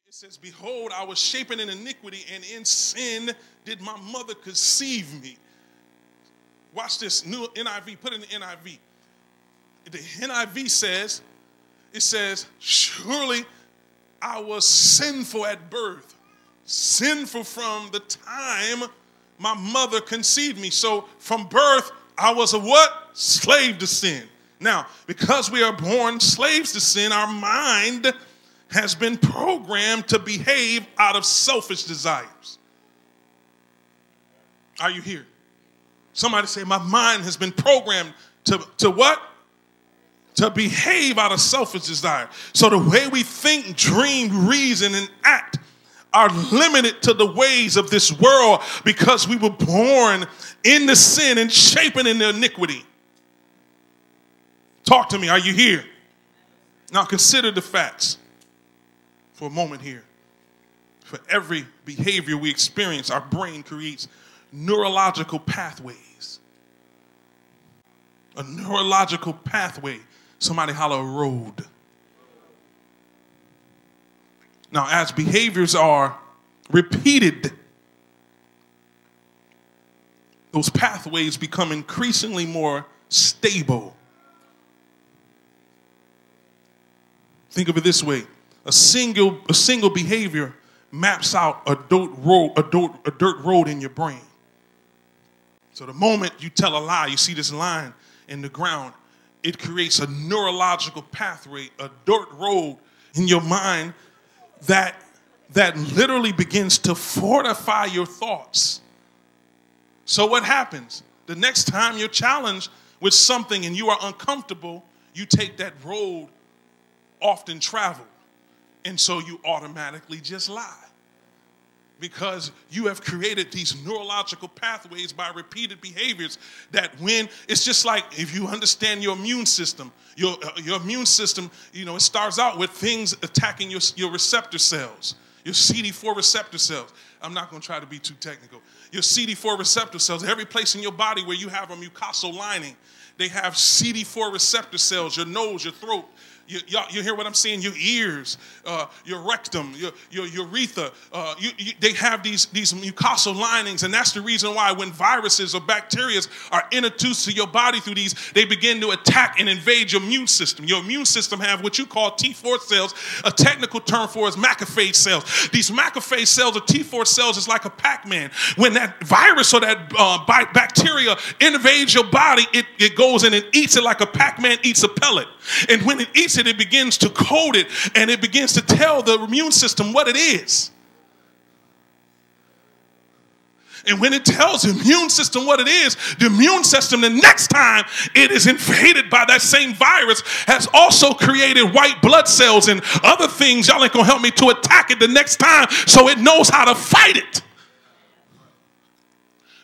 It says, behold, I was shapen in iniquity, and in sin did my mother conceive me. Watch this, new NIV, put it in the NIV. The NIV says, it says, surely I was sinful at birth, sinful from the time my mother conceived me. So from birth, I was a what? Slave to sin. Now, because we are born slaves to sin, our mind has been programmed to behave out of selfish desires. Are you here? Somebody say, my mind has been programmed to what? To behave out of selfish desire. So the way we think, dream, reason, and act are limited to the ways of this world because we were born in the sin and shapen in the iniquity. Talk to me. Are you here? Now consider the facts for a moment here. For every behavior we experience, our brain creates neurological pathways. A neurological pathway. Somebody holler, road. Now, as behaviors are repeated, those pathways become increasingly more stable. Think of it this way. A single behavior maps out a dirt road in your brain. So the moment you tell a lie, you see this line in the ground, it creates a neurological pathway, a dirt road in your mind that literally begins to fortify your thoughts. So what happens? The next time you're challenged with something and you are uncomfortable, you take that road often traveled. And so you automatically just lie. Because you have created these neurological pathways by repeated behaviors that when, it's just like if you understand your immune system, your immune system, you know, it starts out with things attacking your receptor cells, your CD4 receptor cells. I'm not going to try to be too technical. Your CD4 receptor cells, every place in your body where you have a mucosal lining, they have CD4 receptor cells, your nose, your throat. You hear what I'm saying? Your ears, your rectum, your urethra. They have these mucosal linings, and that's the reason why when viruses or bacteria are introduced to your body through these, they begin to attack and invade your immune system. Your immune system have what you call T4 cells. A technical term for is macrophage cells. These macrophage cells or T4 cells is like a Pac-Man. When that virus or that bacteria invades your body, it goes in and eats it like a Pac-Man eats a pellet. And when it eats it begins to code it, and it begins to tell the immune system what it is. And when it tells the immune system what it is, the immune system, the next time it is invaded by that same virus, has also created white blood cells and other things. Y'all ain't gonna help me to attack it the next time, so it knows how to fight it.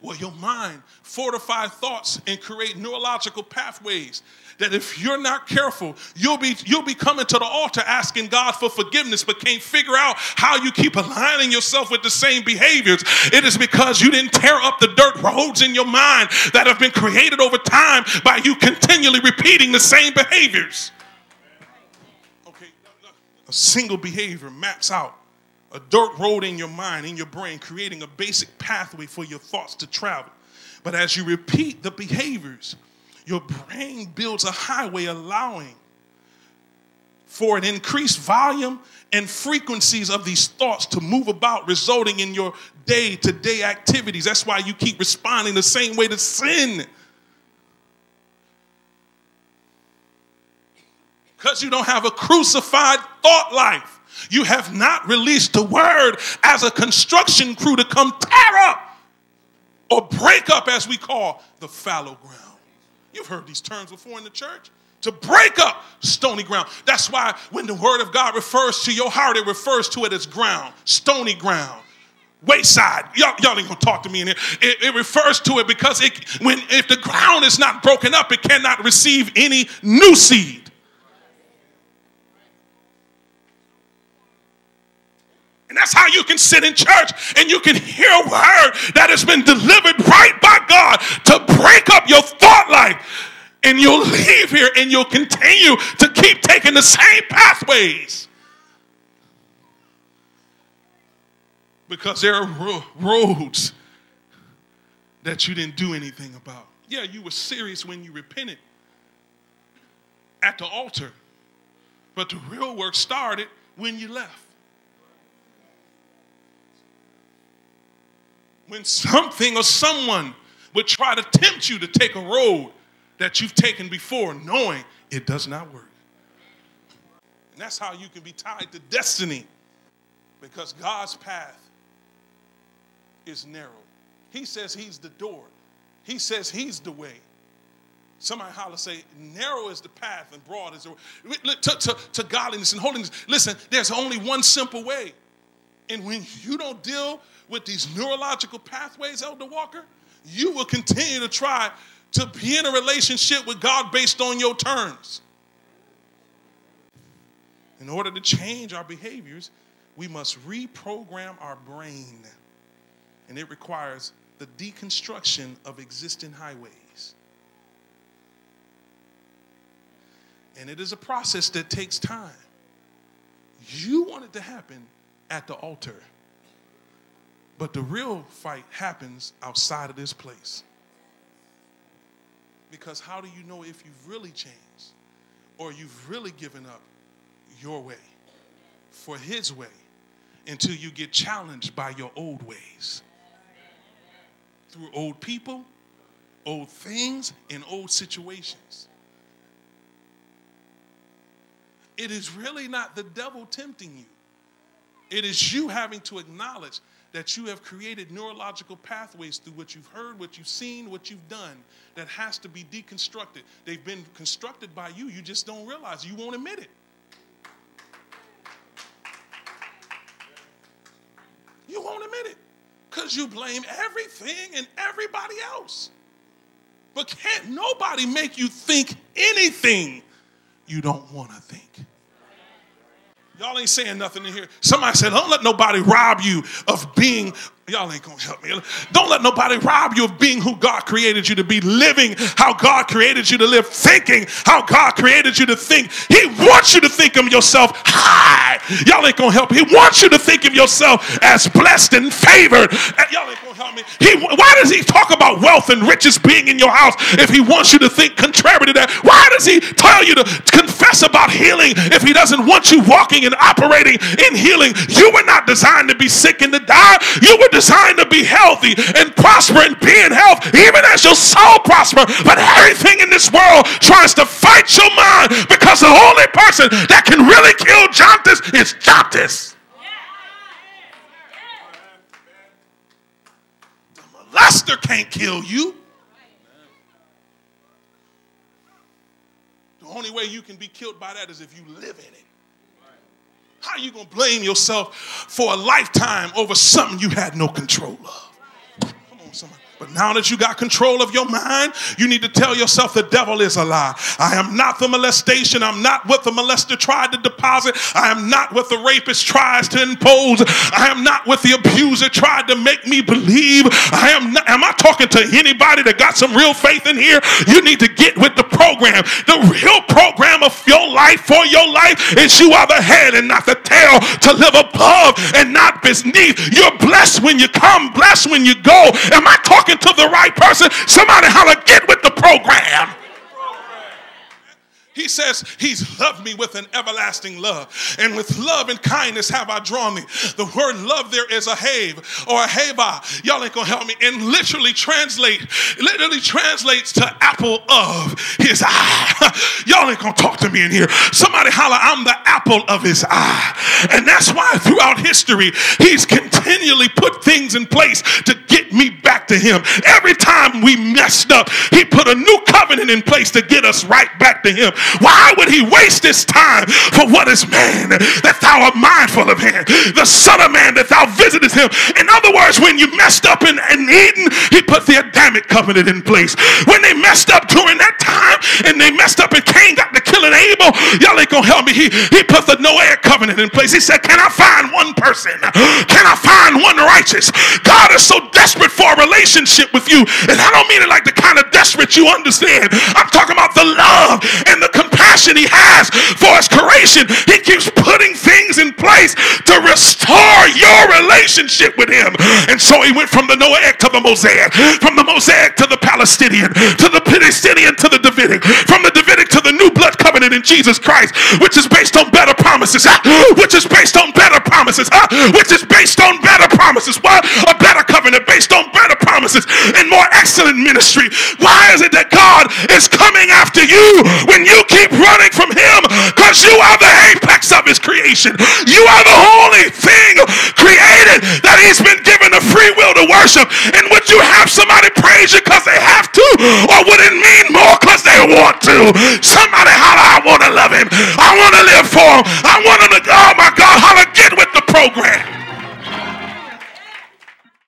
Well, your mind fortify thoughts and create neurological pathways that if you're not careful, you'll be coming to the altar asking God for forgiveness, but can't figure out how you keep aligning yourself with the same behaviors. It is because you didn't tear up the dirt roads in your mind that have been created over time by you continually repeating the same behaviors. Okay, a single behavior maps out a dirt road in your mind, in your brain, creating a basic pathway for your thoughts to travel. But as you repeat the behaviors, your brain builds a highway allowing for an increased volume and frequencies of these thoughts to move about, resulting in your day-to-day activities. That's why you keep responding the same way to sin. Because you don't have a crucified thought life. You have not released the word as a construction crew to come tear up or break up, as we call, the fallow ground. You've heard these terms before in the church. To break up stony ground. That's why when the word of God refers to your heart, it refers to it as ground, stony ground, wayside. Y'all ain't gonna talk to me in here. It refers to it because if the ground is not broken up, it cannot receive any new seed. And that's how you can sit in church and you can hear a word that has been delivered right by God to break up your thought life. And you'll leave here and you'll continue to keep taking the same pathways. Because there are roads that you didn't do anything about. Yeah, you were serious when you repented at the altar, but the real work started when you left. When something or someone would try to tempt you to take a road that you've taken before, knowing it does not work. And that's how you can be tied to destiny, because God's path is narrow. He says he's the door. He says he's the way. Somebody holler, say, narrow is the path and broad is the way. To godliness and holiness. Listen, there's only one simple way. And when you don't deal with these neurological pathways, Elder Walker, you will continue to try to be in a relationship with God based on your terms. In order to change our behaviors, we must reprogram our brain. And it requires the deconstruction of existing highways. And it is a process that takes time. You want it to happen at the altar. But the real fight happens outside of this place. Because how do you know if you've really changed or you've really given up your way for his way until you get challenged by your old ways? Through old people, old things, and old situations. It is really not the devil tempting you. It is you having to acknowledge that you have created neurological pathways through what you've heard, what you've seen, what you've done, that has to be deconstructed. They've been constructed by you. You just don't realize. You won't admit it. You won't admit it because you blame everything and everybody else. But can't nobody make you think anything you don't want to think. Y'all ain't saying nothing in here. Somebody said, don't let nobody rob you of being, y'all ain't going to help me. Don't let nobody rob you of being who God created you to be, living how God created you to live, thinking how God created you to think. He wants you to think of yourself high. Y'all ain't going to help me. He wants you to think of yourself as blessed and favored. And y'all ain't going to help me. Why does he talk about wealth and riches being in your house if he wants you to think contrary to that? Why does he tell you to confess about healing if he doesn't want you walking and operating in healing? You were not designed to be sick and to die. You were designed to be healthy and prosper and be in health, even as your soul prosper. But everything in this world tries to fight your mind, because the only person that can really kill jaundice is jaundice. The molester can't kill you. The only way you can be killed by that is if you live in it. How are you going to blame yourself for a lifetime over something you had no control of? Come on, somebody. But now that you got control of your mind, you need to tell yourself the devil is a lie. I am not the molestation. I'm not what the molester tried to deposit. I am not what the rapist tries to impose. I am not what the abuser tried to make me believe. I am not. Am I talking to anybody that got some real faith in here? You need to get with the program. The real program of your life for your life is you are the head and not the tail, to live above and not beneath. You're blessed when you come, blessed when you go. Am I talking to the right person? Somebody holler, get with the program. He says he's loved me with an everlasting love. And with love and kindness have I drawn thee. The word love there is a have or a hava. Y'all ain't going to help me. And literally translates to apple of his eye. Y'all ain't going to talk to me in here. Somebody holler, I'm the apple of his eye. And that's why throughout history, he's continually put things in place to get me back to him. Every time we messed up, he put a new covenant in place to get us right back to him. Why would he waste his time for what is man, that thou art mindful of him, the son of man, that thou visitest him? In other words, when you messed up in Eden, he put the Adamic covenant in place. When they messed up during that time, and they messed up and Cain got to killing Abel, y'all ain't gonna help me. He put the Noahic covenant in place. He said, can I find one person? Can I find one righteous? God is so desperate for a relationship with you, and I don't mean it like the kind of desperate you understand. I'm talking about the love and the compassion he has for his creation. He keeps putting things in place to restore your your relationship with him. And so he went from the Noahic to the Mosaic, from the Mosaic to the Palestinian, to the Palestinian to the Davidic, from the Davidic to the new blood covenant in Jesus Christ, which is based on better promises, which is based on better promises, which is based on better promises. What? A better covenant based on better promises and more excellent ministry. Why is it that God is coming after you when you keep running from him? Because you are the apex of his creation. You are the only thing created that he's been given the free will to worship. And would you have somebody praise you because they have to, or would it mean more because they want to? Somebody holler, I want to love him. I want to live for him. I want him to, oh my God, holler, get with the program.